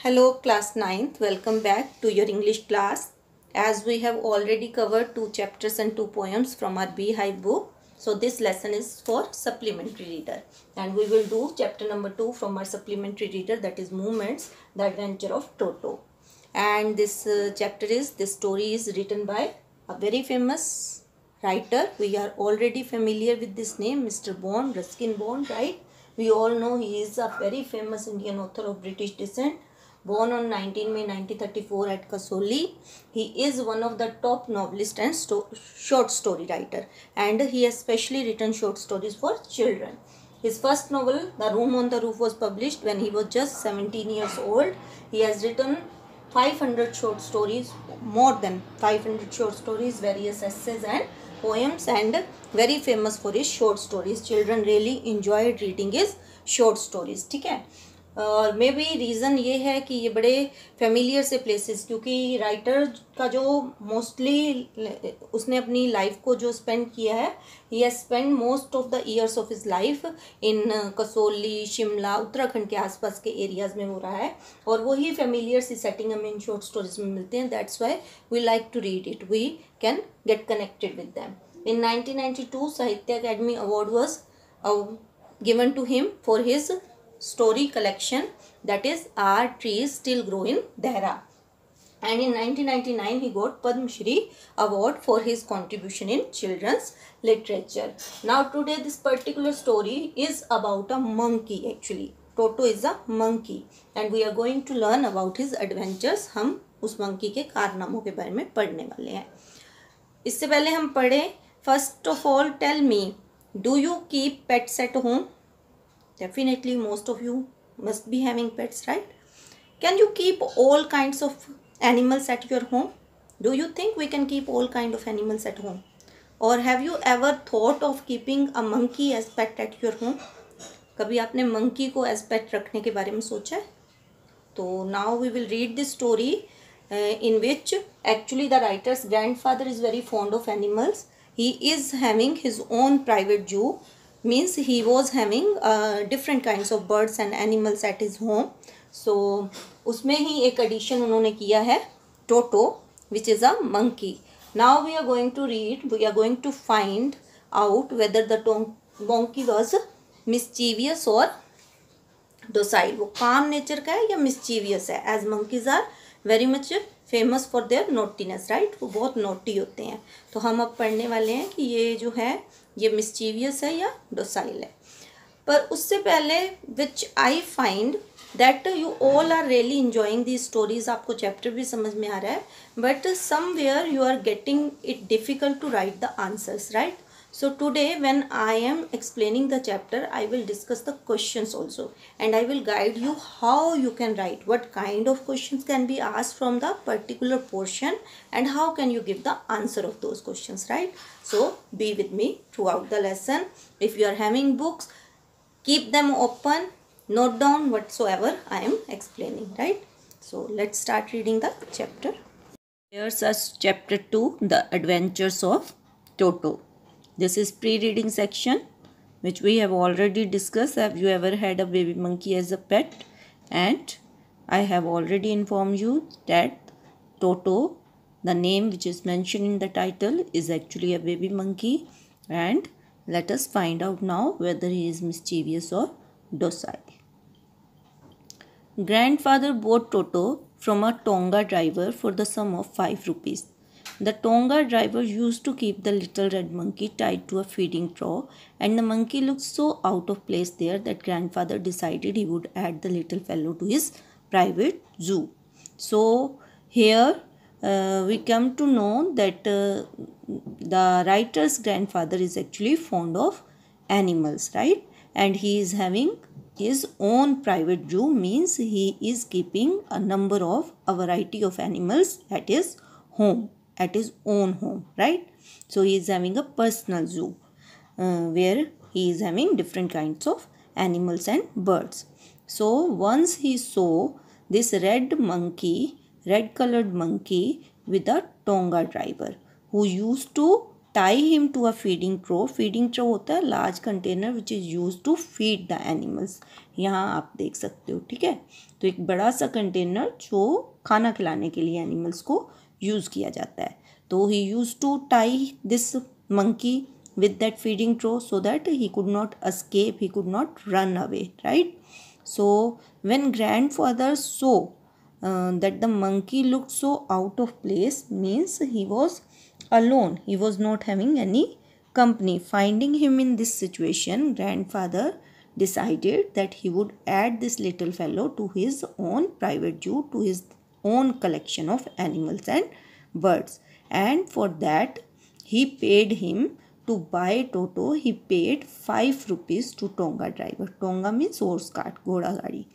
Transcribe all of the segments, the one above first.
Hello class 9th, welcome back to your English class. As we have already covered 2 chapters and 2 poems from our Beehive book. So this lesson is for supplementary reader and we will do chapter number 2 from our supplementary reader, that is Movements, The Adventure of Toto. And this story is written by a very famous writer. We are already familiar with this name, Mr. Bond, Ruskin Bond, right? We all know he is a very famous Indian author of British descent. Born on 19 May 1934 at Kasoli, he is one of the top novelists and short story writer, and he has specially written short stories for children. His first novel, The Room on the Roof, was published when he was just 17 years old. He has written 500 short stories, more than 500 short stories, various essays and poems, and very famous for his short stories. Children really enjoyed reading his short stories. ठीक है, और may be reason ये है कि ये बड़े familiar से places, क्योंकि राइटर का जो मोस्टली उसने अपनी लाइफ को जो स्पेंड किया है, he has spend most of the years of his life in Kasauli, Shimla, Uttarakhand के आसपास के एरियाज़ में हो रहा है, और वही फेमिलियर सी सेटिंग हमें इन शॉर्ट स्टोरीज में मिलते हैं. That's why we like to read it, we can get connected with them. In 1992 Sahitya Akademi award was given to him for his story collection, that is Our Trees Still Grow in Dehra, and in 1999 he got Padma Shri award for his contribution in children's literature. Now today this particular story is about a monkey. Actually Toto is a monkey and we are going to learn about his adventures. हम उस monkey के कारनामों के बारे में पढ़ने वाले हैं. इससे पहले हम पढ़े, first of all tell me, do you keep pets at home? Definitely most of you must be having pets, right? Can you keep all kinds of animals at your home? Do you think we can keep all kind of animals at home? Or have you ever thought of keeping a monkey as pet at your home? कभी आपने monkey को as pet रखने के बारे में सोचा है? तो now we will read this story in which actually the writer's grandfather is very fond of animals. He is having his own private zoo, means he was having different kinds of birds and animals at his home. So उसमें ही एक addition उन्होंने किया है, Toto, which is a monkey. Now we are going to read, we are going to find out whether the monkey was mischievous or docile. वो calm nature का है या mischievous है, as monkeys are very much famous for their naughtiness, right? वो बहुत naughty होते हैं. तो हम अब पढ़ने वाले हैं कि ये जो है ये मिस्चीवियस है या डोसाइल है. पर उससे पहले which I find that you all are really enjoying the stories. आपको चैप्टर भी समझ में आ रहा है, but somewhere you are getting it difficult to write the answers, right? So today when I am explaining the chapter, I will discuss the questions also and I will guide you how you can write, what kind of questions can be asked from the particular portion and how can you give the answer of those questions, right? So be with me throughout the lesson. If you are having books, keep them open, note down whatsoever I am explaining, right? So let's start reading the chapter. Here's us chapter 2, The Adventures of Toto. This is pre-reading section which we have already discussed. Have you ever had a baby monkey as a pet? And I have already informed you that Toto, the name which is mentioned in the title, is actually a baby monkey. And let us find out now whether he is mischievous or docile. Grandfather bought Toto from a Tonga driver for the sum of 5 rupees. The Tonga driver used to keep the little red monkey tied to a feeding trough, and the monkey looked so out of place there that grandfather decided he would add the little fellow to his private zoo. So here we come to know that the writer's grandfather is actually fond of animals, right? And he is having his own private zoo, means he is keeping a variety of animals at his home, at his own home, right? So he is having a personal zoo where he is having different kinds of animals and birds. So once he saw this red colored monkey with a Tonga driver who used to tie him to a feeding trough. Feeding trough होता है large container which is used to feed the animals. यहाँ आप देख सकते हो, ठीक है. तो एक बड़ा सा कंटेनर जो खाना खिलाने के लिए एनिमल्स को यूज़ किया जाता है. तो he used to tie this monkey with that feeding trough so that he could not escape, he could not run away, right? So when grandfather saw that the monkey looked so out of place, means he was alone, he was not having any company. Finding him in this situation, grandfather decided that he would add this little fellow to his own private zoo, to his own collection of animals and birds. And for that he paid him to buy Toto. He paid 5 rupees to Tonga driver. Tonga means horse cart, घोड़ा गाड़ी.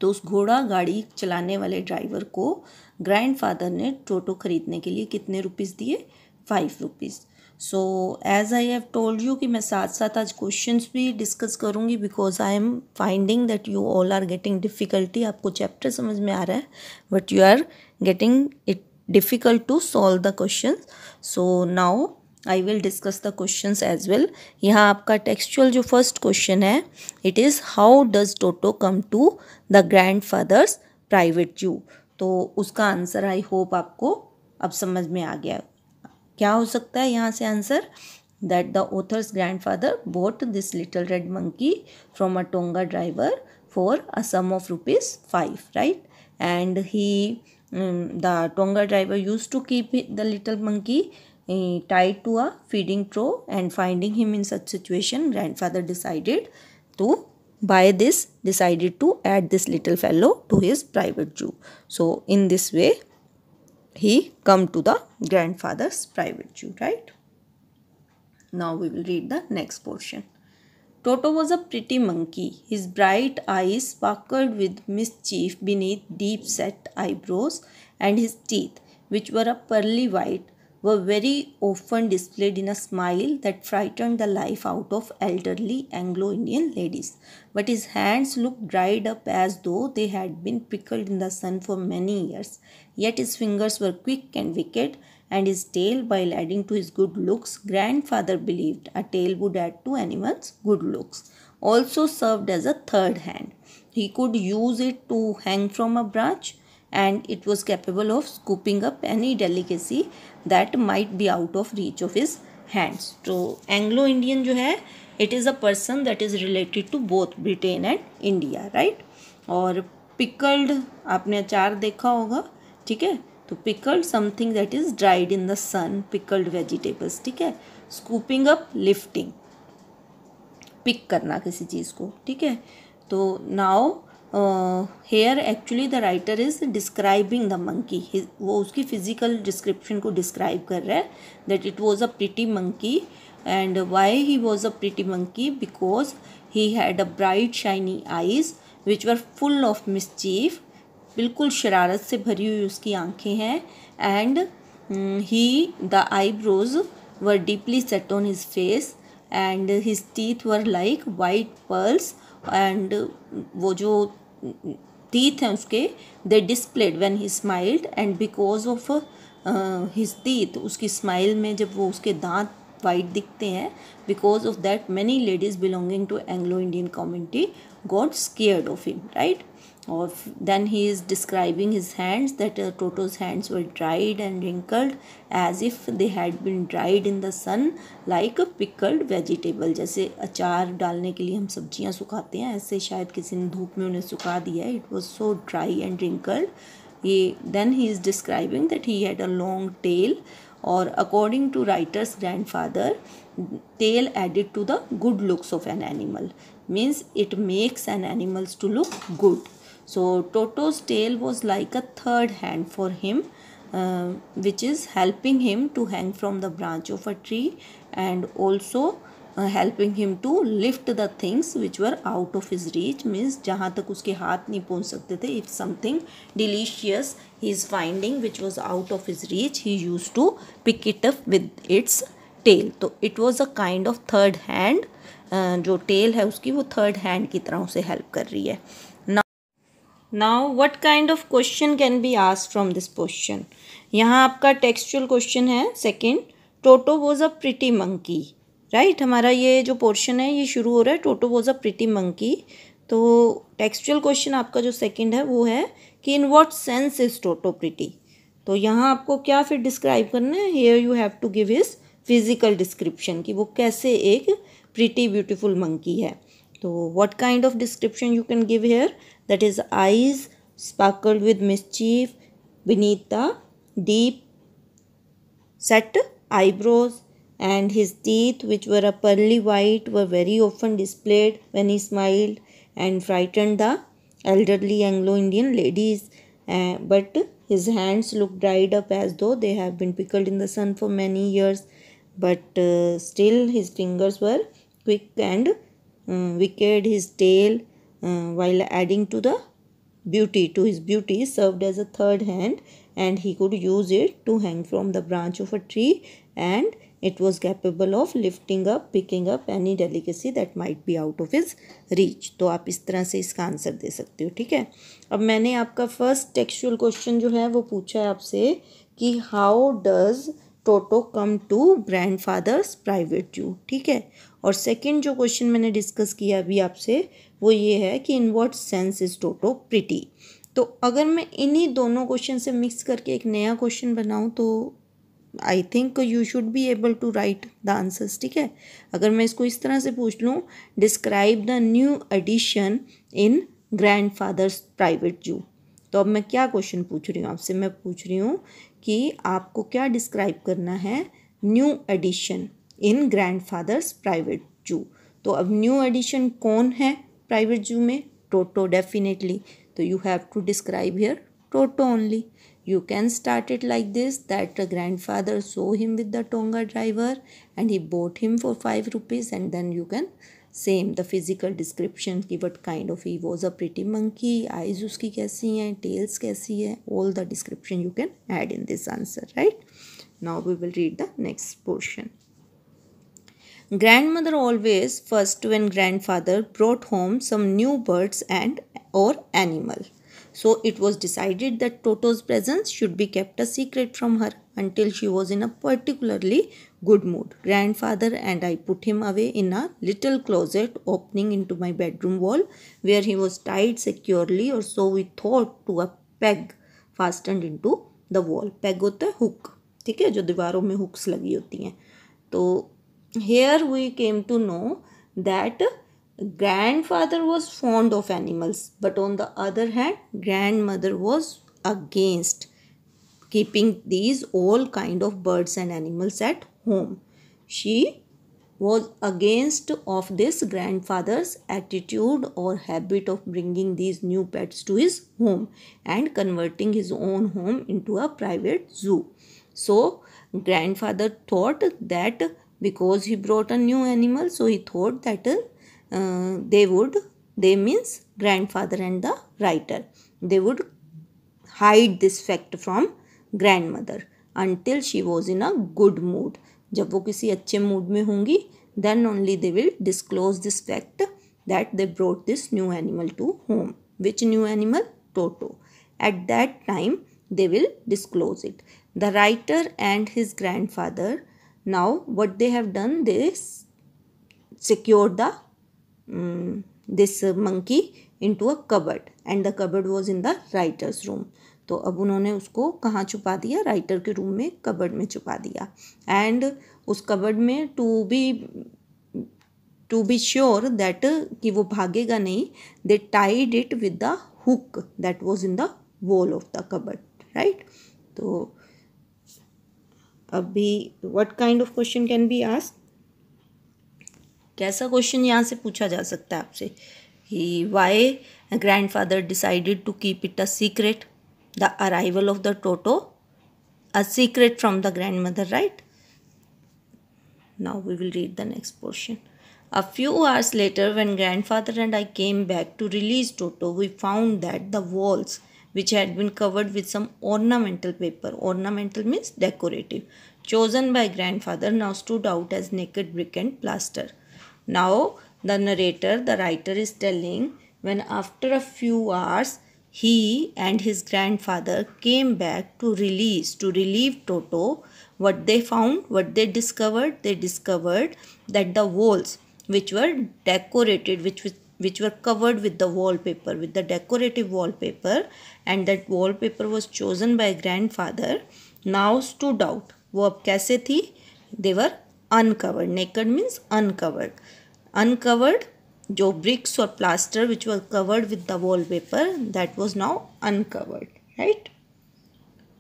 तो उस घोड़ा गाड़ी चलाने वाले driver को grandfather ने टोटो खरीदने के लिए कितने रुपीस दिए? 5 rupees. So as I have told you कि मैं साथ साथ आज क्वेश्चंस भी डिस्कस करूँगी because I am finding that you all are getting difficulty. आपको चैप्टर समझ में आ रहा है but you are getting it difficult to solve the question. So now I will discuss the questions as well. यहाँ आपका textual जो first question है, it is how does Toto come to the grandfather's private zoo. तो उसका answer I hope आपको अब समझ में आ गया. क्या हो सकता है यहाँ से answer? That the author's grandfather bought this little red monkey from a Tonga driver for a sum of ₹5, right? And the Tonga driver used to keep the little monkey tied to a feeding trough, and finding him in such situation, grandfather decided to add this little fellow to his private zoo. So in this way he come to the grandfather's private zoo, right? Now we will read the next portion. Toto was a pretty monkey. His bright eyes sparkled with mischief beneath deep set eyebrows, and his teeth, which were a pearly white, were very often displayed in a smile that frightened the life out of elderly Anglo-Indian ladies. But his hands looked dried up as though they had been pickled in the sun for many years. Yet his fingers were quick and wicked, and his tail, while adding to his good looks, grandfather believed a tail would add to animals' good looks, also served as a third hand. He could use it to hang from a branch, and it was capable of scooping up any delicacy that might be out of reach of his hands. So Anglo-Indian जो है, it is a person that is related to both Britain and India, right? और pickled आपने अचार देखा होगा, ठीक है? तो pickled something that is dried in the sun, pickled vegetables, ठीक है? Scooping up, lifting, pick करना किसी चीज़ को, ठीक है? तो now here actually the writer is describing the monkey. वो उसकी physical description को describe कर रहा है that it was a pretty monkey. And why he was a pretty monkey? Because he had a bright shiny eyes which were full of mischief. बिल्कुल शरारत से भरी हुई उसकी आँखें हैं. And the eyebrows were deeply set on his face, and his teeth were like white pearls. And वो जो teeth हैं उसके, they displayed when he smiled, and because of his teeth, उसकी smile में जब वो उसके दांत वाइट दिखते हैं, because of that many ladies belonging to Anglo-Indian community got scared of him, right? Or then he is describing his hands, that Toto's hands were dried and wrinkled as if they had been dried in the sun like a pickled vegetable. जैसे अचार डालने के लिए हम सब्जियां सुखाते हैं, ऐसे शायद किसी ने धूप में उन्हें सुखा दिया है. It was so dry and wrinkled. Then he is describing that he had a long tail, or according to writer's grandfather, tail added to the good looks of an animal, means it makes an animals to look good. So Toto's tail was like a third hand for him, which is helping him to hang from the branch of a tree, and also helping him to lift the things which were out of his reach, means जहाँ तक उसके हाथ नहीं पहुँच सकते थे. If something delicious he is finding which was out of his reach, he used to pick it up with its tail. तो it was a kind of third hand. जो tail है उसकी वो third hand की तरह उसे help कर रही है. Now what kind of question can be asked from this question? यहाँ आपका textual question है second. Toto was a pretty monkey, right. हमारा ये जो पोर्शन है ये शुरू हो रहा है Toto was a pretty monkey. तो टेक्सचुअल क्वेश्चन आपका जो सेकंड है वो है कि in what sense is Toto pretty. तो यहाँ आपको क्या फिर डिस्क्राइब करना है, here you have to give his physical description कि वो कैसे एक प्रिटी ब्यूटीफुल मंकी है। तो what kind of description you can give here, that is eyes sparkled with mischief beneath the deep set eyebrows, and his teeth, which were a pearly white, were very often displayed when he smiled and frightened the elderly Anglo-Indian ladies. But his hands looked dried up as though they have been pickled in the sun for many years. But still his fingers were quick and wicked. His tail, while adding to his beauty, served as a third hand, and he could use it to hang from the branch of a tree, and it was capable of lifting up, picking up any delicacy that might be out of his reach. तो आप इस तरह से इसका answer दे सकते हो, ठीक है। अब मैंने आपका फर्स्ट टेक्सचुअल क्वेश्चन जो है वो पूछा है आपसे कि how does Toto come to grandfather's private zoo, ठीक है। और सेकंड जो क्वेश्चन मैंने डिस्कस किया अभी आपसे वो ये है कि in what sense is Toto pretty. तो अगर मैं इन्हीं दोनों क्वेश्चन से मिक्स करके एक नया क्वेश्चन बनाऊं तो I think you should be able to write the answers, ठीक है। अगर मैं इसको इस तरह से पूछ लूँ, describe the new addition in grandfather's private zoo, तो अब मैं क्या क्वेश्चन पूछ रही हूँ आपसे, मैं पूछ रही हूँ कि आपको क्या डिस्क्राइब करना है new addition in grandfather's private zoo. तो अब न्यू एडिशन कौन है प्राइवेट जू में, टोटो डेफिनेटली। तो you have to describe here Toto only. You can start it like this, that the grandfather saw him with the Tonga driver and he bought him for 5 rupees, and then you can same the physical description कि what kind of he was a pretty monkey, eyes उसकी कैसी हैं, tails कैसी है, all the description you can add in this answer, right? Now we will read the next portion. Grandmother always first when grandfather brought home some new birds and or animal. So it was decided that Toto's presence should be kept a secret from her until she was in a particularly good mood. Grandfather and I put him away in a little closet opening into my bedroom wall, where he was tied securely, or so we thought, to a peg fastened into the wall. Peg होता है hook, ठीक है, जो दीवारों में hooks लगी होती हैं। तो here we came to know that grandfather was fond of animals, but on the other hand grandmother was against keeping these all kind of birds and animals at home. She was against of this grandfather's attitude or habit of bringing these new pets to his home and converting his own home into a private zoo. So grandfather thought that because he brought a new animal, so he thought that they means grandfather and the writer, they would hide this fact from grandmother until she was in a good mood. जब वो किसी अच्छे mood में होंगी, then only they will disclose this fact that they brought this new animal to home. Which new animal? Toto. At that time they will disclose it. The writer and his grandfather, now what they have done, they secured the this monkey into a cupboard, and the cupboard was in the writer's room. तो अब उन्होंने उसको कहाँ छुपा दिया, writer के room में, cupboard में छुपा दिया। एंड उस कबर्ड में टू बी श्योर दैट कि वो भागेगा नहीं, they tied it with the hook that was in the wall of the cupboard, right. तो अभी what kind of question can be asked, कैसा क्वेश्चन यहाँ से पूछा जा सकता है आपसे, he why grandfather decided to keep it a secret, the arrival of the Toto a secret from the grandmother, right. Now we will read the next portion. A few hours later, when grandfather and I came back to release Toto, we found that the walls, which had been covered with some ornamental paper, ornamental means decorative, chosen by grandfather, now stood out as naked brick and plaster. Now the narrator, the writer, is telling when after a few hours he and his grandfather came back to relieve Toto. What they found, what they discovered that the walls which were decorated, which were covered with the wallpaper, with the decorative wallpaper, and that wallpaper was chosen by grandfather, now stood out. वो अब कैसे थी? They were uncovered. Naked means uncovered. Uncovered, जो bricks or plaster which were covered with the wallpaper, that was now uncovered, right?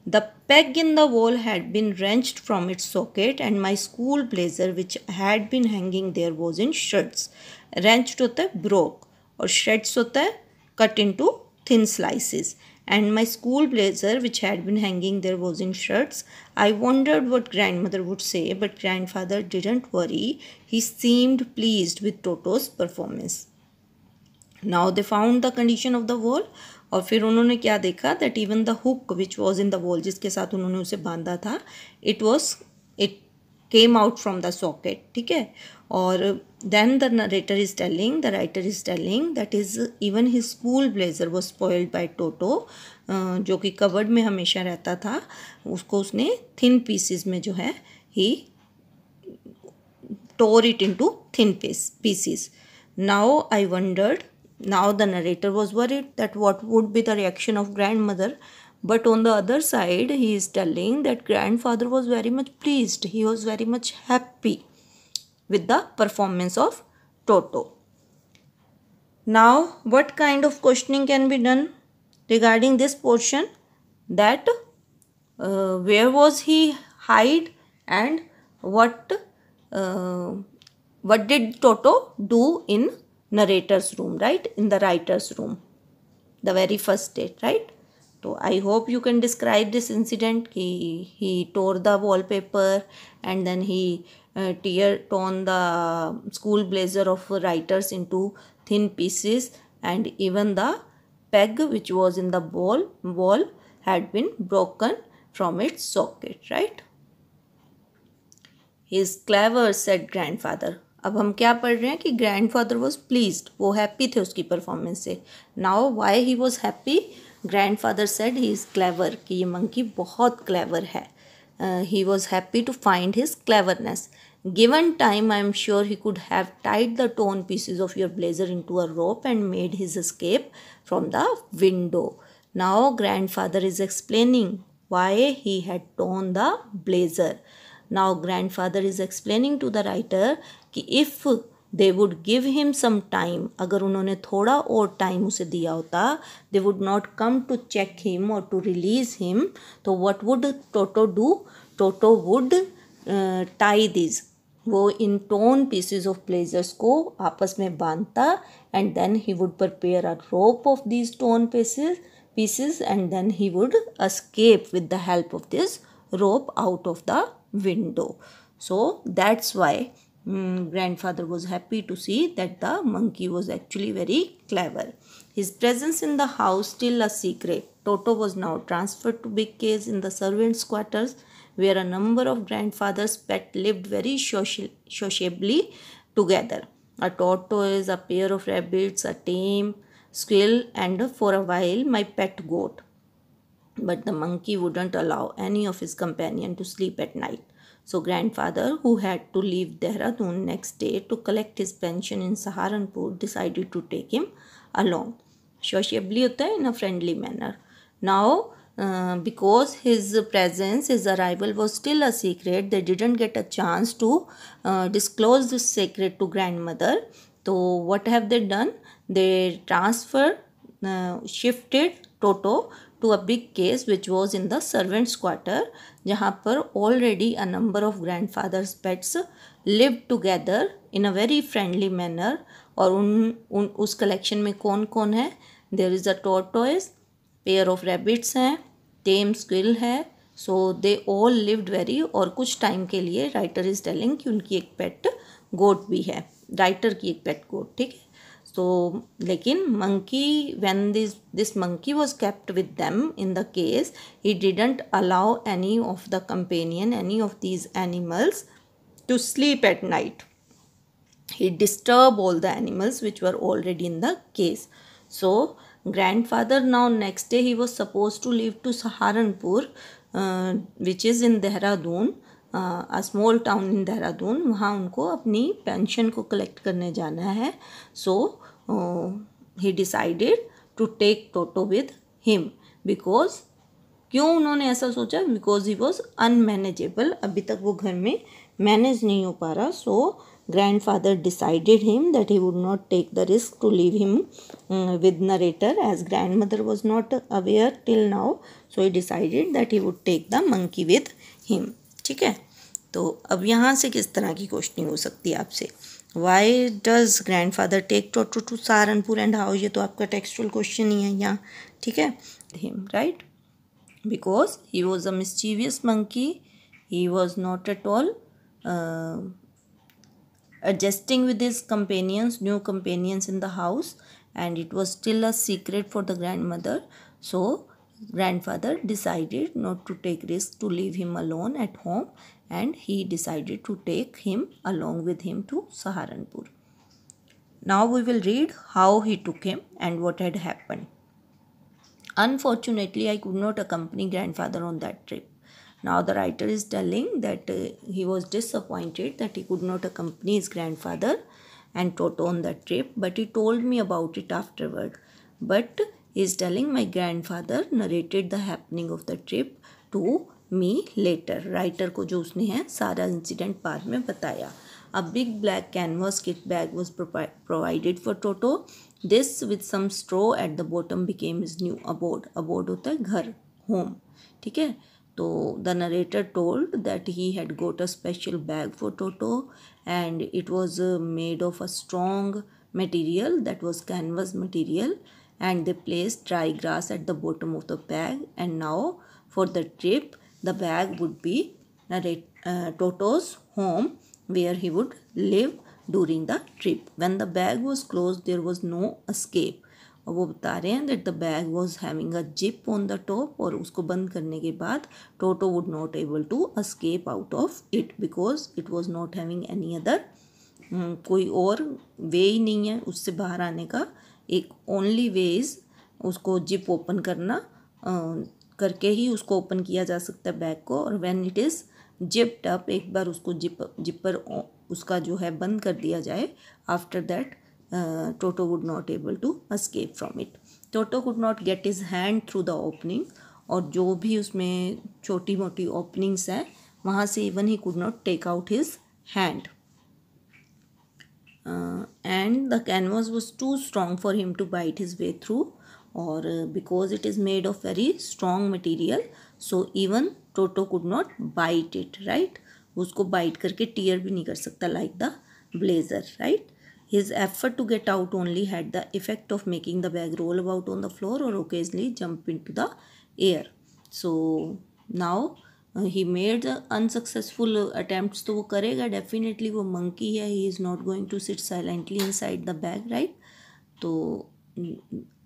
The peg in the wall had been wrenched from its socket, and my school blazer which had been hanging there was in shreds. Wrenched होता है broke, और shreds होता है cut into thin slices. And my school blazer which had been hanging there was in shreds. I wondered what grandmother would say, but grandfather didn't worry. He seemed pleased with Toto's performance. Now they found the condition of the wall, और फिर उन्होंने क्या देखा, that even the hook which was in the wall, जिसके साथ उन्होंने उसे बांधा था, it came out from the socket. ठीक है. और then the writer is telling that is even his school blazer was spoiled by Toto, जो कि कवर्ड में हमेशा रहता था, उसको उसने thin pieces में जो है he tore it into thin pieces. Now I wondered. Now the narrator was worried that what would be the reaction of grandmother, but on the other side he is telling that grandfather was very much pleased. He was very much happy with the performance of Toto. Now what kind of questioning can be done regarding this portion? That where was he hide, and what did Toto do in narrator's room, right? In the writer's room, the very first day, right? So I hope you can describe this incident. He tore the wallpaper, and then he torn the school blazer of writers into thin pieces, and even the peg which was in the wall had been broken from its socket, right? He is clever, said grandfather. अब हम क्या पढ़ रहे हैं कि grandfather was pleased, वो happy थे उसकी परफॉर्मेंस से. Now why he was happy? Grandfather said he is clever, कि ये मंकी बहुत क्लेवर है. He was happy to find his cleverness. Given time I am sure he could have tied the torn pieces of your blazer into a rope and made his escape from the window. Now grandfather is explaining why he had torn the blazer. Now grandfather is explaining to the writer कि if they would give him some time, अगर उन्होंने थोड़ा और time उसे दिया होता, they would not come to check him or to release him, तो what would Toto do? Toto would tie these, वो इन torn pieces of blazers को आपस में बांधता, and then he would prepare a rope of these torn pieces and then he would escape with the help of this rope out of the window. So that's why grandfather was happy to see that the monkey was actually very clever. His presence in the house still a secret. Toto was now transferred to big cage in the servants' quarters, where a number of grandfather's pets lived very sociably together. A tortoise, a pair of rabbits, a tame squirrel, and for a while my pet goat. But the monkey wouldn't allow any of his companions to sleep at night. So grandfather, who had to leave Dehradun next day to collect his pension in Saharanpur, decided to take him along. Sociably hota hai, in a friendly manner. Now, because his presence, his arrival was still a secret, they didn't get a chance to disclose this secret to grandmother. So what have they done? They shifted Toto to a big case which was in the servants' quarter, जहाँ पर already a number of grandfather's pets lived together in a very friendly manner. और उस collection में कौन कौन है? There is a tortoise, pair of rabbits हैं, tame squirrel है. So they all lived very, और कुछ time के लिए writer is telling कि उनकी एक pet goat भी है, writer की एक pet goat, ठीक है. So लेकिन monkey, when this monkey was kept with them in the case, he didn't allow any of the companion, any of these animals to sleep at night. He disturbed all the animals which were already in the case. So grandfather, now next day he was supposed to leave to Saharanpur, which is in Dehradun, a small town in Dehradun. वहाँ उनको अपनी pension को collect करने जाना है. So he decided to take Toto with him because क्यों उन्होंने ऐसा सोचा? बिकॉज ही वॉज अनमैनेजेबल, अभी तक वो घर में मैनेज नहीं हो पा रहा. So grandfather decided him that he would not take the risk to leave him with narrator as grandmother was not aware till now. So he decided that he would take the monkey with him. ठीक है, तो अब यहाँ से किस तरह की questioning हो सकती है आपसे? Why does grandfather take Toto to Saharanpur and how? ये तो आपका टेक्सचुअल क्वेश्चन ही है यहाँ. ठीक है, him right, because he was a mischievous monkey. He was not at all adjusting with his companions, new companions in the house, and it was still a secret for the grandmother. So grandfather decided not to take risk to leave him alone at home, and he decided to take him along with him to Saharanpur. Now we will read how he took him and what had happened. Unfortunately, I could not accompany grandfather on that trip. Now the writer is telling that he was disappointed that he could not accompany his grandfather and Toto on that trip, but he told me about it afterward. But he is telling my grandfather narrated the happening of the trip to me later. Writer को जो उसने है सारा incident बाद में बताया. A big black canvas kit bag was provided for Toto. This with some straw at the bottom became his new abode. Abode होता है घर, home. ठीक है, तो the narrator told that he had got a special bag for Toto and it was made of a strong material, that was canvas material, and they placed dry grass at the bottom of the bag. And now for the trip the bag would be Toto's home where he would live during the trip. When the bag was closed there was no escape. और वो बता रहे हैं that the bag was having a zip on the top, और उसको बंद करने के बाद Toto would not able to escape out of it because it was not having any other कोई और वे ही नहीं है उससे बाहर आने का. एक ओनली वे इज़ उसको जिप ओपन करना, करके ही उसको ओपन किया जा सकता है बैग को. और when it is zipped up, एक बार उसको जिपर उसका जो है बंद कर दिया जाए, after that Toto would not able to escape from it. Toto could not get his hand through the opening, और जो भी उसमें छोटी मोटी ओपनिंग्स हैं वहाँ से even he could not take out his hand. And the canvas was too strong for him to bite his way through, or because it is made of very strong material, so even Toto could not bite it, right? उसको bite करके tear भी नहीं कर सकता like the blazer, right? His effort to get out only had the effect of making the bag roll about on the floor or occasionally jump into the air. So now he made unsuccessful attempts. तो वो करेगा definitely, वो monkey है, he is not going to sit silently inside the bag, right? तो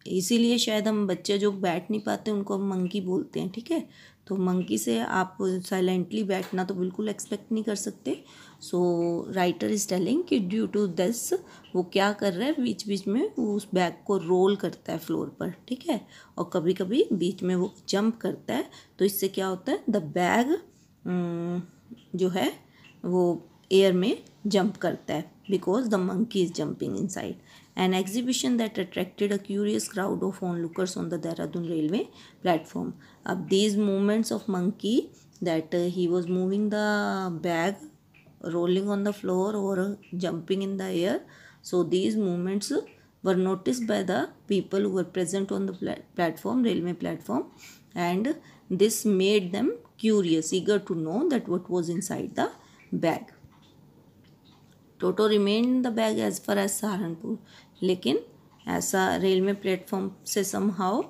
इसीलिए शायद हम बच्चे जो बैठ नहीं पाते उनको हम मंकी बोलते हैं. ठीक है, तो मंकी से आप साइलेंटली बैठना तो बिल्कुल एक्सपेक्ट नहीं कर सकते. सो राइटर इज़ टेलिंग कि ड्यू टू दिस वो क्या कर रहा है, बीच बीच में वो उस बैग को रोल करता है फ्लोर पर. ठीक है, और कभी कभी बीच में वो जंप करता है. तो इससे क्या होता है, द बैग जो है वो एयर में जंप करता है because the monkey is jumping inside. An exhibition that attracted a curious crowd of onlookers on the Dehradun railway platform. These movements of monkey, that he was moving the bag, rolling on the floor or jumping in the air. So these movements were noticed by the people who were present on the platform, railway platform, and this made them curious, eager to know that what was inside the bag. Toto remained in the bag as far as Saharanpur. लेकिन ऐसा railway platform से somehow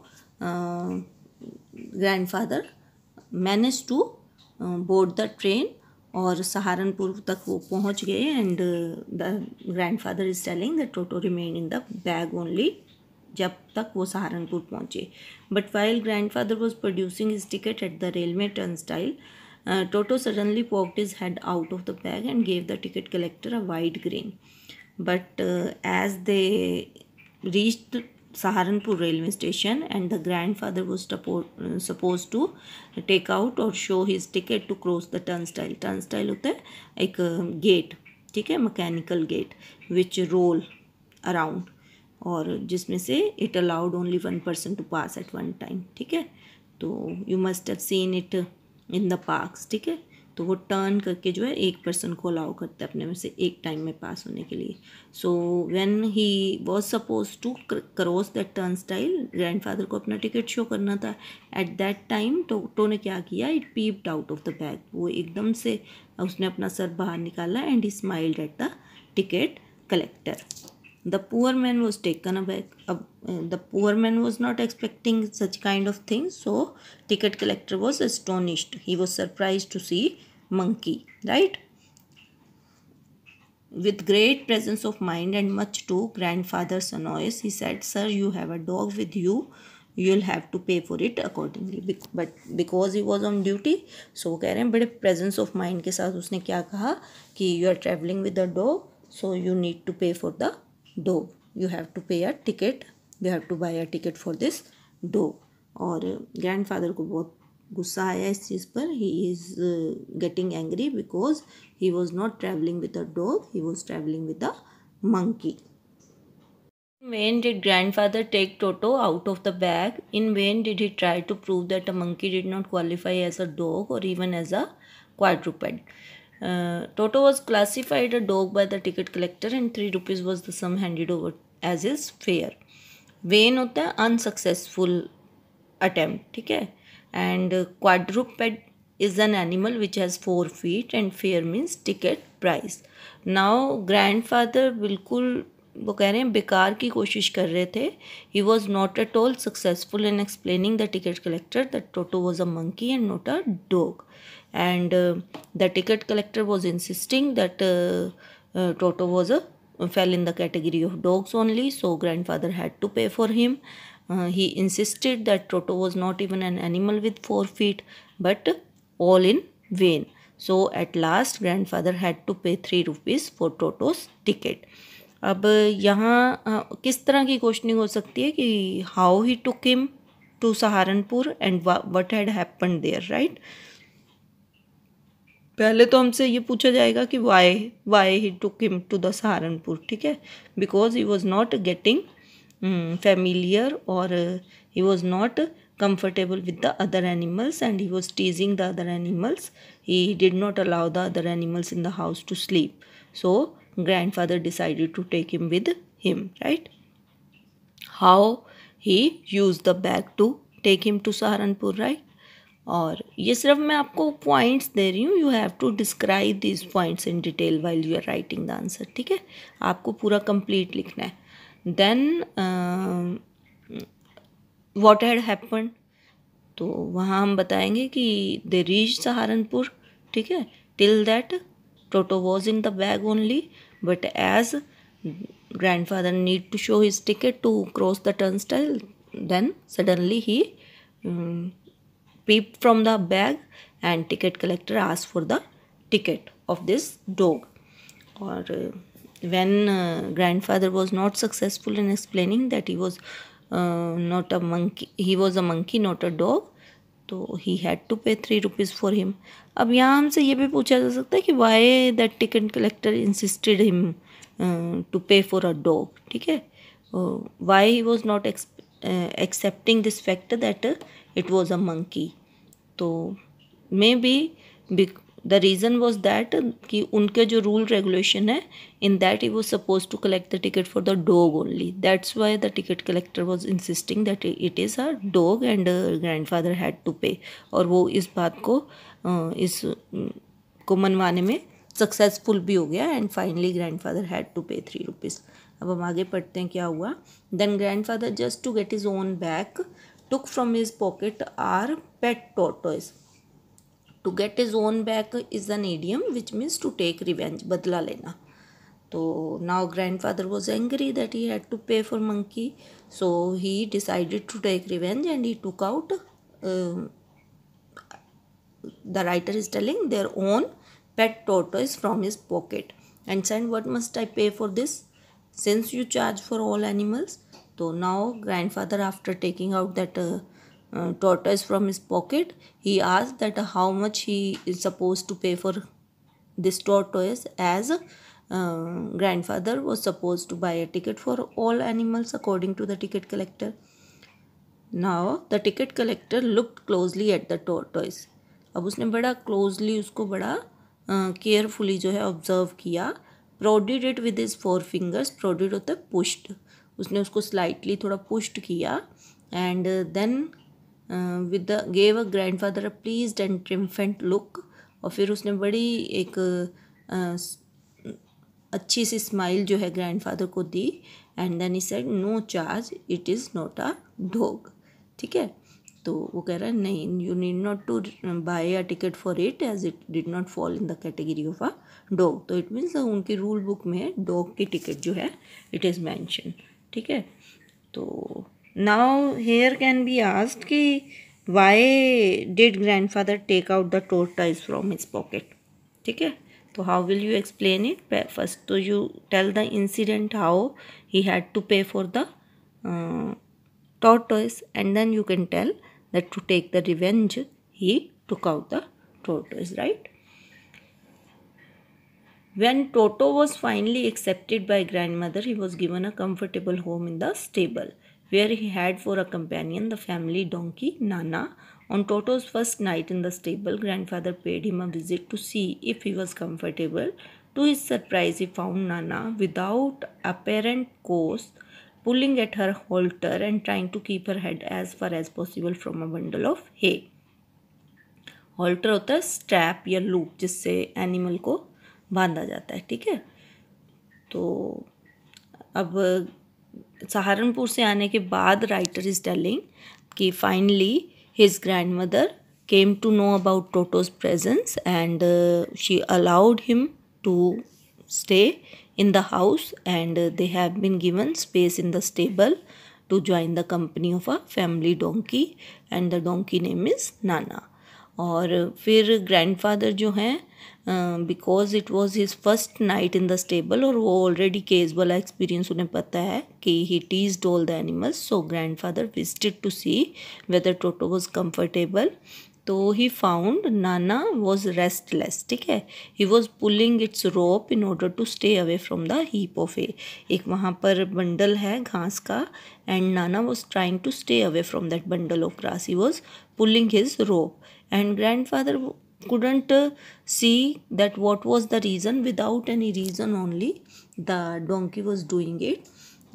grandfather manage to board the train, और सहारनपुर तक वो पहुंच गए. And the grandfather is telling that Toto remain in the bag only जब तक वो सहारनपुर पहुंचे. But while grandfather was producing his ticket at the railway turnstile, Toto suddenly poked his head out of the bag and gave the ticket collector a wide grin. But as they reached Saharanpur railway station, and the grandfather was supposed to take out or show his ticket to cross the turnstile. Turnstile होता है एक gate, ठीक है, mechanical gate which roll around, और जिसमें से it allowed only 1 person to pass at one time, ठीक है. तो you must have seen it in the parks, ठीक है. तो वो टर्न करके जो है एक पर्सन को अलाउ करता है अपने में से एक टाइम में पास होने के लिए. So when he was suppose to cross that turnstile, grandfather को अपना टिकट शो करना था. एट दैट टाइम टोटो ने क्या किया, it peeped out of the bag. वो एकदम से उसने अपना सर बाहर निकाला and he smiled at the ticket collector. The poor man was taken aback. The poor man was not expecting such kind of things, so ticket collector was astonished. He was surprised to see monkey, right? With great presence of mind and much to grandfather's annoyance, he said, "Sir, you have a dog with you. You'll have to pay for it accordingly." But because he was on duty, so कह रहे हैं बड़े presence of mind के साथ उसने क्या कहा कि you are traveling with a dog, so you need to pay for the dog. You have to pay a ticket. You have to buy a ticket for this dog. और grandfather को बहुत गुस्सा आया इस चीज़ पर. He is getting angry because he was not traveling with a dog. He was traveling with a monkey. In vain did grandfather take Toto out of the bag. In vain did he try to prove that a monkey did not qualify as a dog or even as a quadruped. Toto was classified a dog by the ticket collector and 3 rupees was the sum handed over as his fare. Vain होता है unsuccessful attempt, ठीक है. And quadruped is an animal which has 4 feet and fare means ticket price. Now grandfather बिल्कुल वो कह रहे हैं बेकार की कोशिश कर रहे थे. He was not at all successful in explaining the ticket collector that Toto was a monkey and not a dog. And the ticket collector was insisting that Toto was fell in the category of dogs only, so grandfather had to pay for him. He insisted that Toto was not even an animal with 4 feet, but all in vain. So at last grandfather had to pay 3 rupees for Toto's ticket. अब यहाँ किस तरह की questioning हो सकती है कि how he took him to Saharanpur and what had happened there, right. पहले तो हमसे ये पूछा जाएगा कि why he took him to the Saharanpur, ठीक है. Because he was not getting familiar और he was not comfortable with the other animals and he was teasing the other animals. He did not allow the other animals in the house to sleep. So grandfather decided to take him with him, right. How he used the bag to take him to Saharanpur, right. और ये सिर्फ मैं आपको points दे रही हूँ. You have to describe this points in detail while you are writing the answer, ठीक है. आपको पूरा कंप्लीट लिखना है. देन व्हाट हैड हैपेंड, तो वहाँ हम बताएंगे कि दे रीच सहारनपुर, ठीक है. Till that Toto was in the bag only, but as grandfather need to show his ticket to cross the turnstile, then suddenly he peeped from the bag and ticket collector asked for the ticket of this dog. Or when grandfather was not successful in explaining that he was not a monkey, he was a monkey not a dog, तो he had to pay 3 rupees for him. अब यहाँ हमसे ये भी पूछा जा सकता है कि why that ticket collector insisted him to pay for a dog, ठीक है. Why he was not accepting this fact that it was a monkey. तो maybe the reason was that कि उनके जो rule regulation है, in that he was supposed to collect the ticket for the dog only. That's why the ticket collector was insisting that it is a dog and grandfather had to pay. और वो इस बात को मनवाने में successful भी हो गया and finally grandfather had to pay 3 rupees. अब हम आगे पढ़ते हैं क्या हुआ. Then grandfather just to get his own back took from his pocket our pet tortoise. To get his own back is an idiom which means to take revenge, बदला लेना. तो now grandfather was angry that he had to pay for monkey, so he decided to take revenge and he took out, the writer is telling, their own pet tortoise from his pocket and said, what must I pay for this? Since you charge for all animals, तो now grandfather after taking out that tortoise from his pocket, he asked that how much he is supposed to pay for this tortoise, as grandfather was supposed to buy a ticket for all animals according to the ticket collector. Now the ticket collector looked closely at the tortoise. अब उसने बड़ा closely उसको बड़ा carefully जो है observe किया. Prodded it with his 4 fingers. Prodded होता है पुश्ड. उसने उसको स्लाइटली थोड़ा पुश्ड किया. And then with the gave a grandfather a pleased and triumphant look. और फिर उसने बड़ी एक अच्छी सी स्माइल जो है ग्रैंडफादर को दी. And then he said no charge, it is not a dog. ठीक है, तो वो कह रहा है नहीं, you need not to buy a ticket for it as it did not fall in the category of a dog. तो it means उनकी रूल बुक में डॉग की टिकट जो है इट इज़ मैंशन. ठीक है, तो now here can be asked कि why did grandfather take out the tortoise from his pocket. ठीक है, तो how will you explain it. First तो you tell the incident how he had to pay for the tortoise, and then you can tell that to take the revenge he took out the tortoise, right? When Toto was finally accepted by grandmother, he was given a comfortable home in the stable, where he had for a companion the family donkey Nana. On Toto's first night in the stable, grandfather paid him a visit to see if he was comfortable. To his surprise, he found Nana without apparent cause, pulling at her halter and trying to keep her head as far as possible from a bundle of hay. halter होता है strap या loop जिससे animal को बांधा जाता है. ठीक है, तो अब सहारनपुर से आने के बाद राइटर इज टेलिंग कि finally his grandmother came to know about Toto's presence and she allowed him to stay in the house, and they have been given space in the stable to join the company of a family donkey, and the donkey name is Nana. और फिर grandfather जो हैं because it was his first night in the stable, और वो already case वाला experience उन्हें पता है कि he teased all the animals. So grandfather visited to see whether Toto was comfortable. तो he found Nana was restless. ठीक है, he was pulling its rope in order to stay away from the heap of a. एक वहाँ पर bundle है घास का, and Nana was trying to stay away from that bundle of grass. He was pulling his rope, and grandfather couldn't see that what was the reason. Without any reason only the donkey was doing it.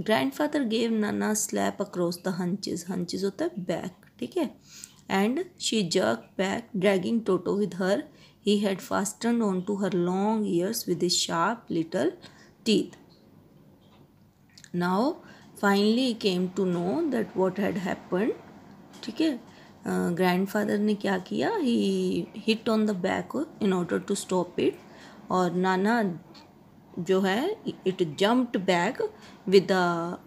Grandfather gave Nana a slap across the hunches. hunches होता है back. ठीक है, and she jerked back, dragging Toto with her. He had fastened onto her long ears with his sharp little teeth. Now finally he came to know that what had happened. ठीक है, grandfather ने क्या किया, he hit on the back in order to stop it. और Nana जो है it jumped back with a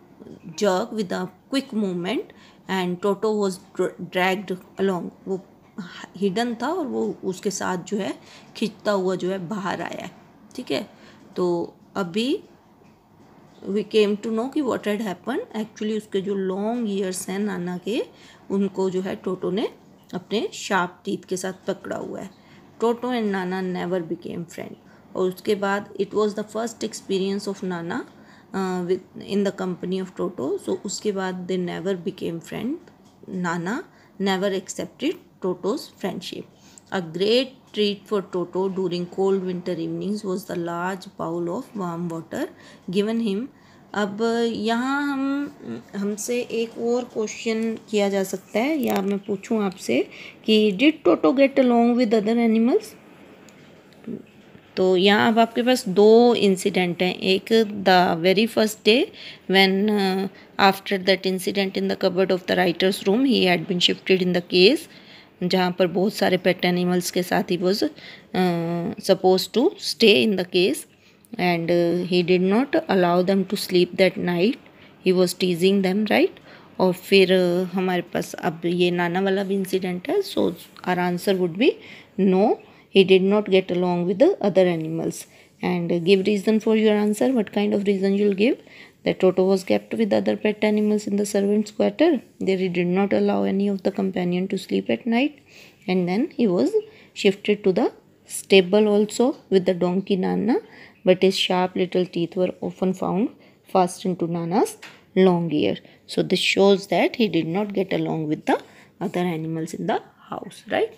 jerk, with a quick movement, and Toto was dragged along. वो hidden था और वो उसके साथ जो है खिंचता हुआ जो है बाहर आया. ठीक है, तो अभी वी केम टू नो कि व्हाट हैड हैपन. एक्चुअली उसके जो लॉन्ग ईयर्स हैं नाना के, उनको जो है टोटो ने अपने शार्प टीथ के साथ पकड़ा हुआ है. Toto and Nana never became friend. और उसके बाद it was the first experience of Nana with in the company of Toto. So उसके बाद they never became friend. Nana never accepted Toto's friendship. A great treat for Toto during cold winter evenings was the large bowl of warm water given him. अब यहाँ हमसे एक और question किया जा सकता है, या मैं पूछूं आपसे कि did Toto get along with other animals. तो यहाँ अब आपके पास दो इंसिडेंट हैं. एक the very first day when after that incident in the cupboard of the writer's room he had been shifted in the case, जहाँ पर बहुत सारे पेट एनिमल्स के साथ he was suppose to stay in the case, and he did not allow them to sleep that night. He was टीजिंग them, right. और फिर हमारे पास अब ये नाना वाला भी इंसिडेंट है. So our answer would be no, he did not get along with the other animals. And give reason for your answer. What kind of reason you'll give? that Toto was kept with other pet animals in the servants' quarter. There he did not allow any of the companion to sleep at night. And then he was shifted to the stable also with the donkey Nana, but his sharp little teeth were often found fastened to Nana's long ear. So this shows that he did not get along with the other animals in the house, right?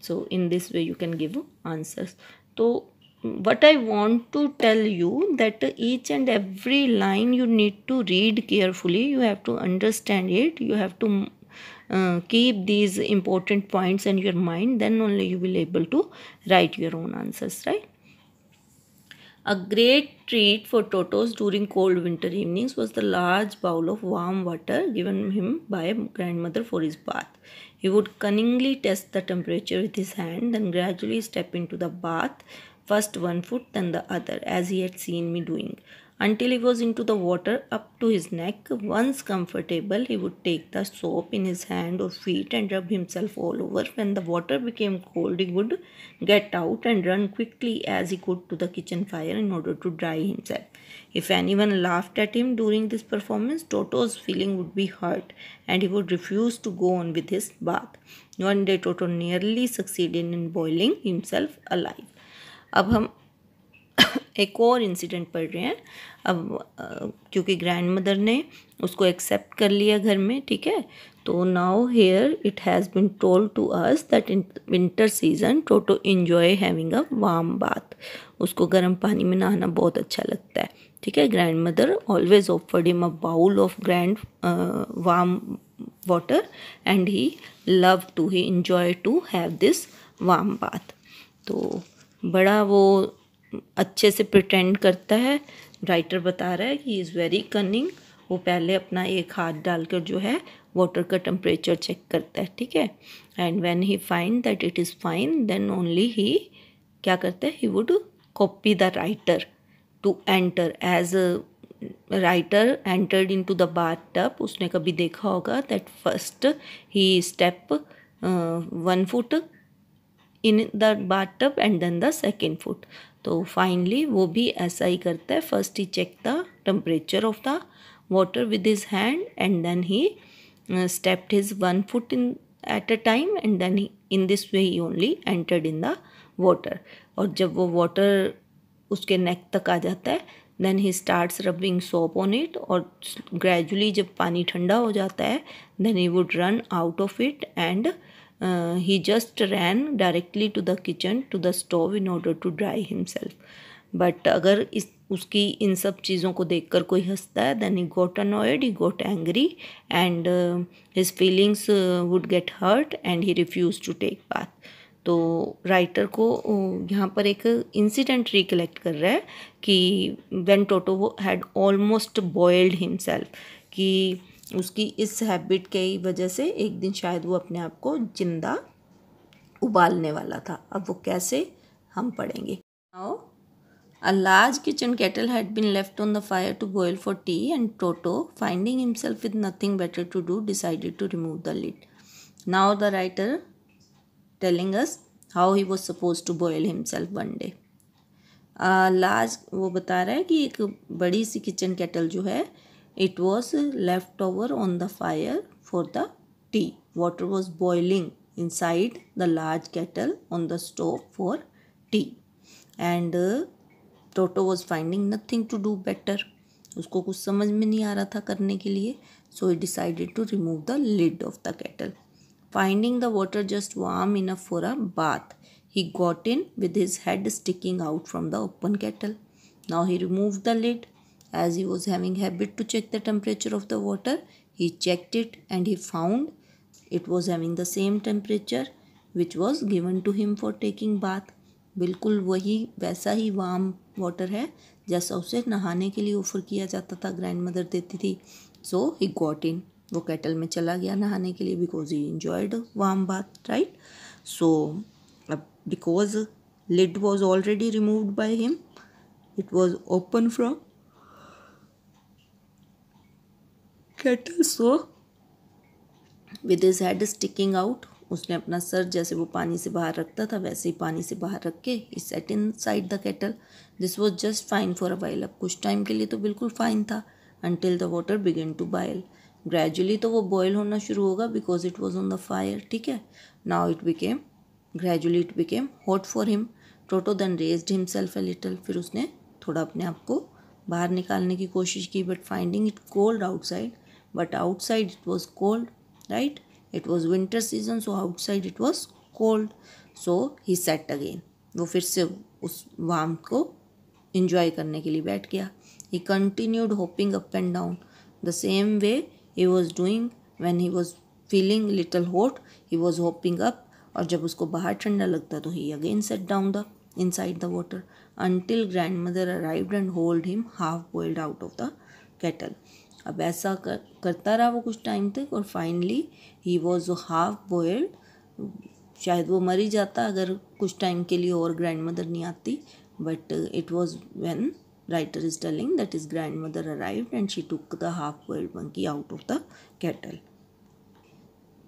So in this way you can give answers. So what I want to tell you that each and every line you need to read carefully. You have to understand it. You have to keep these important points in your mind. Then only you will able to write your own answers, right? A great treat for Totos during cold winter evenings was the large bowl of warm water given him by grandmother for his bath. He would cunningly test the temperature with his hand, then gradually step into the bath, first one foot, then the other, as he had seen me doing, until he was into the water up to his neck. Once comfortable, he would take the soap in his hand or feet and rub himself all over. When the water became cold, he would get out and run quickly as he could to the kitchen fire in order to dry himself. If anyone laughed at him during this performance, Toto's feeling would be hurt and he would refuse to go on with his bath. One day Toto nearly succeeded in boiling himself alive. अब हम एक और incident पढ़ रहे हैं. अब क्योंकि grand mother ने उसको एक्सेप्ट कर लिया घर में, ठीक है, तो now here it has been told to us that in winter season Toto enjoy having a warm bath. उसको गर्म पानी में नहाना बहुत अच्छा लगता है, ठीक है. Grandmother always offered him a bowl of grand warm water and he love to, he enjoy to have this warm bath. तो बड़ा वो अच्छे से प्रिटेंड करता है. राइटर बता रहा है कि ही इज़ वेरी कनिंग. वो पहले अपना एक हाथ डालकर जो है वाटर का टेम्परेचर चेक करता है, ठीक है. And when he find that it is fine then only he क्या करता है, he would copy the writer to enter. As writer entered in to the bath tub, उसने कभी देखा होगा that first he step 1 foot in the bath tub and then the second foot. तो finally वो भी ऐसा ही करता है. First he check the temperature of the water with his hand and then he stepped his 1 foot in at a time and then in this way he only entered in the water. और जब वो water उसके नेक तक आ जाता है then he starts rubbing soap on it. और gradually जब पानी ठंडा हो जाता है then he would run out of it and he just ran directly to the kitchen to the stove in order to dry himself. But अगर इस उसकी इन सब चीज़ों को देखकर कोई हंसता है then he got annoyed, he got angry and his feelings would get hurt and he refused to take bath. तो राइटर को यहाँ पर एक इंसिडेंट रिकलेक्ट कर रहा है कि when Toto had almost boiled himself, कि उसकी इस हैबिट की वजह से एक दिन शायद वो अपने आप को जिंदा उबालने वाला था. अब वो कैसे हम पढ़ेंगे. Now a large kitchen kettle had been left on the fire to boil for tea and Toto, finding himself with nothing better to do, decided to remove the lid. Now the writer telling us how he was supposed to boil himself one day. large वो बता रहा है कि एक बड़ी सी kitchen kettle जो है it was left over on the fire for the tea. Water was boiling inside the large kettle on the stove for tea and Toto was finding nothing to do better. उसको कुछ समझ में नहीं आ रहा था करने के लिए. So he decided to remove the lid of the kettle. Finding the water just warm enough for a bath, he got in with his head sticking out from the open kettle. Now he removed the lid. As he was having habit to check the temperature of the water, he checked it and he found it was having the same temperature which was given to him for taking bath. बिल्कुल वही वैसा ही warm water है जैसा उसे नहाने के लिए offer किया जाता था, ग्रैंड मदर देती थी. सो ही गॉट इन, वो केटल में चला गया नहाने के लिए because he enjoyed warm bath, right. So अब because lid was already removed by him, it was open from kettle, so with his head sticking out, उसने अपना सर जैसे वो पानी से बाहर रखता था वैसे ही पानी से बाहर रख के he sat inside the kettle. This was just fine for a while. अब कुछ टाइम के लिए तो बिल्कुल फाइन था. until the water began to boil. Gradually तो वो boil होना शुरू होगा because it was on the fire. ठीक है. Now gradually it became hot for him. Toto then raised himself a little. फिर उसने थोड़ा अपने आप को बाहर निकालने की कोशिश की, but finding it cold outside. But outside it was cold, right? It was winter season, so outside it was cold. So he sat again. वो फिर से उस warmth को enjoy करने के लिए बैठ गया. He continued hopping up and down the same way he was doing when he was feeling little hot. He was hopping up, और जब उसको बाहर ठंडा लगता तो he again sat down inside the water until grandmother arrived and hauled him half boiled out of the kettle. अब ऐसा करता रहा वो कुछ टाइम तक, और finally he was half boiled. शायद वो मर ही जाता अगर कुछ टाइम के लिए और ग्रैंडमदर नहीं आती, but it was when writer is telling that his grandmother arrived and she took the half-boiled monkey out of the kettle.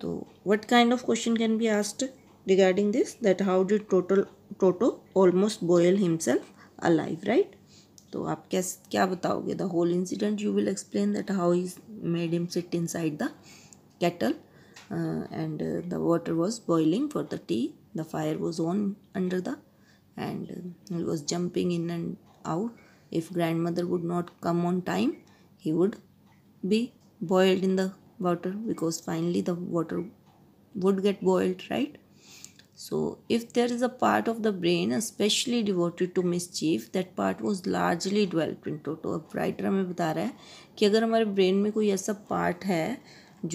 So what kind of question can be asked regarding this, that how did Toto almost boil himself alive, right? तो आप क्या बताओगे? The whole incident you will explain, that how he made him sit inside the kettle and the water was boiling for the tea. The fire was on under and he was jumping in and out. If grandmother would not come on time, he would be boiled in the water, because finally the water would get boiled, right? So if there is a part of the brain especially devoted to mischief, that part was largely developed in Toto. अब writer हमें बता रहा है कि अगर हमारे brain में कोई ऐसा पार्ट है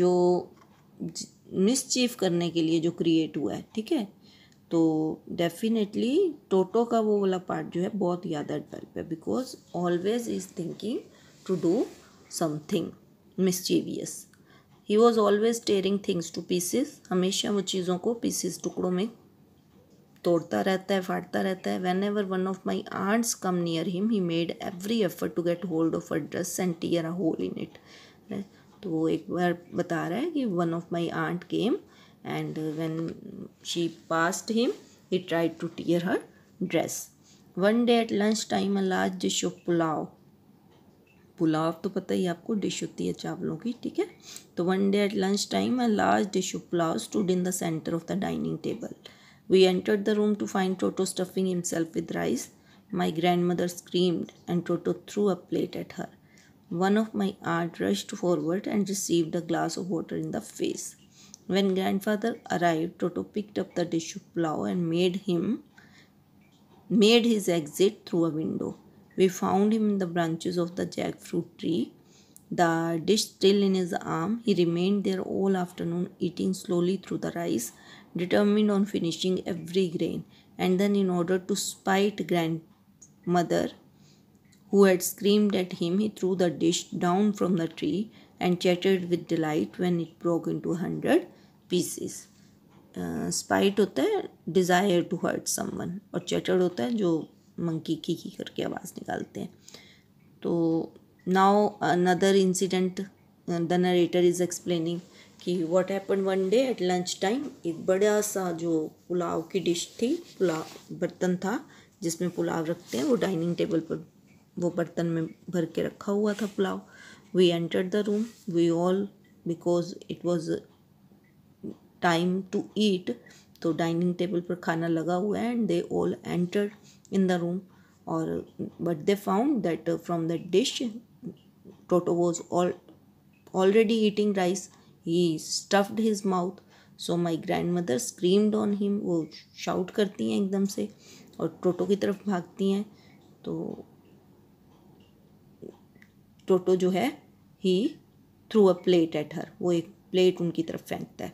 जो मिसचीफ करने के लिए जो क्रिएट हुआ है, ठीक है, तो डेफिनेटली टोटो का वो वाला पार्ट जो है बहुत ज़्यादा डेवलप है, because always is thinking to do something mischievous. He was always tearing things to pieces. हमेशा वो चीज़ों को पीसेस टुकड़ों में तोड़ता रहता है, फाड़ता रहता है. Whenever one of my aunts come near him he made every effort to get hold of a dress and tear a hole in it. तो वो एक बार बता रहा है कि one of my aunt came and when she passed him, he tried to tear her dress. One day at lunch time, a large dish of pulao तो पता ही आपको डिश होती है चावलों की, ठीक है. तो one day at lunch time, a large dish of pulao stood in the center of the dining table. We entered the room to find Toto stuffing himself with rice. My grandmother screamed and Toto threw a plate at her. One of my aunt rushed forward and received a glass of water in the face. When grandfather arrived, Toto picked up the dish of pulao and made his exit through a window. We found him in the branches of the jackfruit tree, the dish still in his arm. He remained there all afternoon, eating slowly through the rice, determined on finishing every grain. And then, in order to spite grandmother, who had screamed at him, he threw the dish down from the tree and chattered with delight when it broke into 100 pieces. Spite होता है desire to hurt someone, और चैटर्ड होता है जो monkey की करके आवाज़ निकालते हैं. तो now another incident the narrator is explaining कि what happened one day at lunch time. एक बड़ा सा जो पुलाव की डिश थी, पुलाव बर्तन था जिसमें पुलाव रखते हैं, वो डाइनिंग टेबल पर वो बर्तन में भर के रखा हुआ था pulao. We entered the room, we all, because it was time to eat, तो डाइनिंग टेबल पर खाना लगा हुआ है, and they all entered in the room. और but they found that from the dish Toto was already eating rice. He stuffed his mouth. So my grandmother screamed on him. वो shout करती हैं एकदम से और टोटो की तरफ भागती हैं. तो टोटो जो है he threw a plate at her, वो एक प्लेट उनकी तरफ फेंकता है.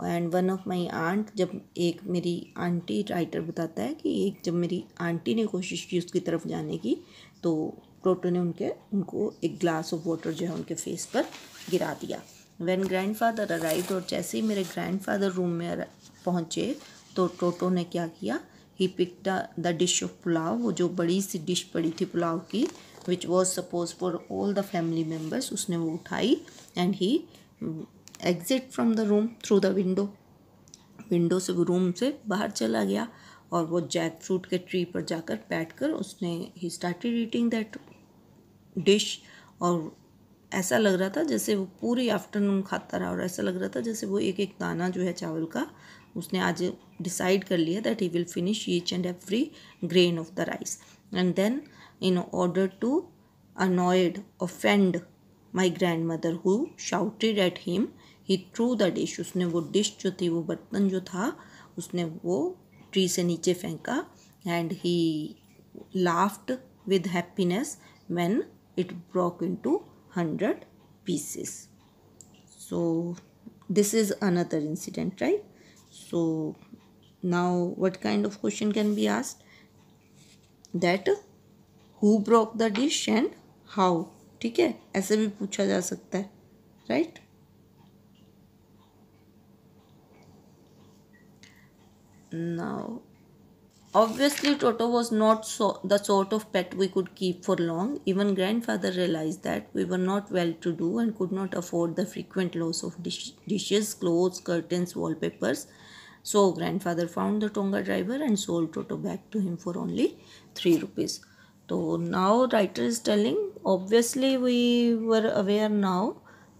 And one of my aunt, जब एक मेरी आंटी, राइटर बताता है कि एक जब मेरी आंटी ने कोशिश की उसकी तरफ जाने की, तो टोटो ने उनको एक ग्लास ऑफ वाटर जो है उनके फेस पर गिरा दिया. व्हेन ग्रैंडफादर अराइव्ड, और जैसे ही मेरे ग्रैंडफादर रूम में पहुँचे तो टोटो ने क्या किया, he picked the dish of pulao, वो जो बड़ी सी डिश पड़ी थी पुलाव की, which was suppose for all the family members, उसने वो उठाई and he exit from the room through the window से रूम से बाहर चला गया, और वो जैक फ्रूट के ट्री पर जाकर बैठकर उसने he started eating that dish. और ऐसा लग रहा था जैसे वो पूरी आफ्टरनून खाता रहा और ऐसा लग रहा था जैसे वो एक एक दाना जो है चावल का उसने आज डिसाइड कर लिया that he will finish each and every grain of the rice. And then in order to annoyed offend my grandmother who shouted at him, he threw the dish. उसने वो डिश जो थी, वो बर्तन जो था, उसने वो ट्री से नीचे फेंका. And he laughed with happiness when it broke into 100 pieces. So this is another incident, right? So now what kind of question can be asked? That who broke the dish and how. ठीक है, ऐसे भी पूछा जा सकता है, right? Now obviously Toto was not the sort of pet we could keep for long. Even grandfather realized that we were not well to do and could not afford the frequent loss of dishes, clothes, curtains, wallpapers. So grandfather found the Tonga driver and sold Toto back to him for only 3 rupees. तो now writer is telling, obviously we were aware now,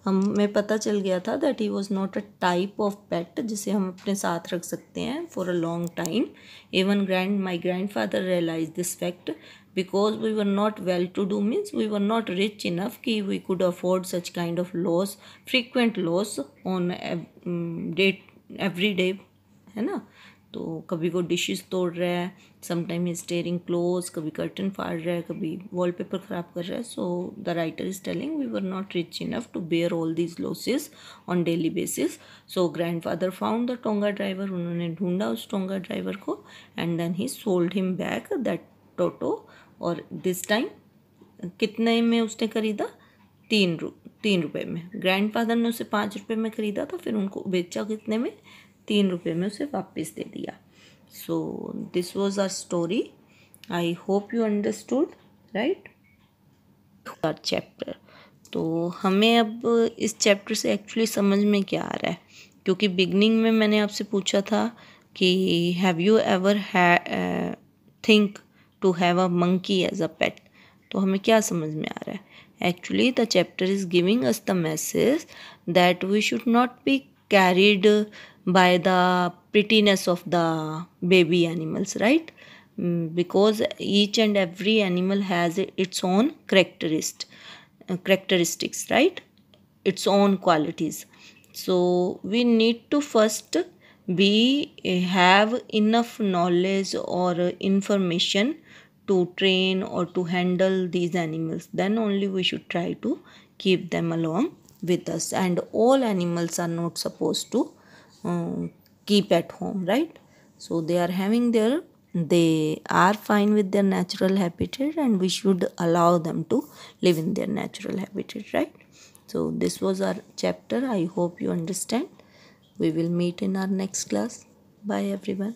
हमें पता चल गया था that he was not a type of pet जिसे हम अपने साथ रख सकते हैं for a long time. Even my grandfather realise this fact because we were not well to do, means we were not rich enough कि we could afford such kind of loss, frequent loss on every day, है ना. तो कभी वो dishes तोड़ रहा है, sometime is tearing clothes, कभी कर्टन फाड़ रहा है, कभी वॉलपेपर ख़राब कर रहा है. So the writer is telling we were not rich enough to bear all these losses on daily basis. So grandfather found the tonga driver, उन्होंने ढूंढा उस टोंगा ड्राइवर को and then he sold him back that Toto. और this time कितने में उसने खरीदा? 3 रुपये में. ग्रैंडफादर ने उसे 5 रुपये में ख़रीदा था, फिर उनको बेचा कितने में? 3 रुपये में उसे वापस दे दिया. So this was our story. I hope you understood, right? Our chapter. तो हमें अब इस चैप्टर से एक्चुअली समझ में क्या आ रहा है, क्योंकि बिगनिंग में मैंने आपसे पूछा था कि have you ever think to have a monkey as a pet. तो हमें क्या समझ में आ रहा है? Actually the chapter is giving us the message that we should not be carried by the prettiness of the baby animals, right? Because each and every animal has its own characteristics, right? Its own qualities. So we need to first have enough knowledge or information to train or to handle these animals. Then only we should try to keep them along with us. And all animals are not supposed to keep at home, right? So they are fine with their natural habitat and we should allow them to live in their natural habitat, right? So this was our chapter. I hope you understand. We will meet in our next class. Bye everyone.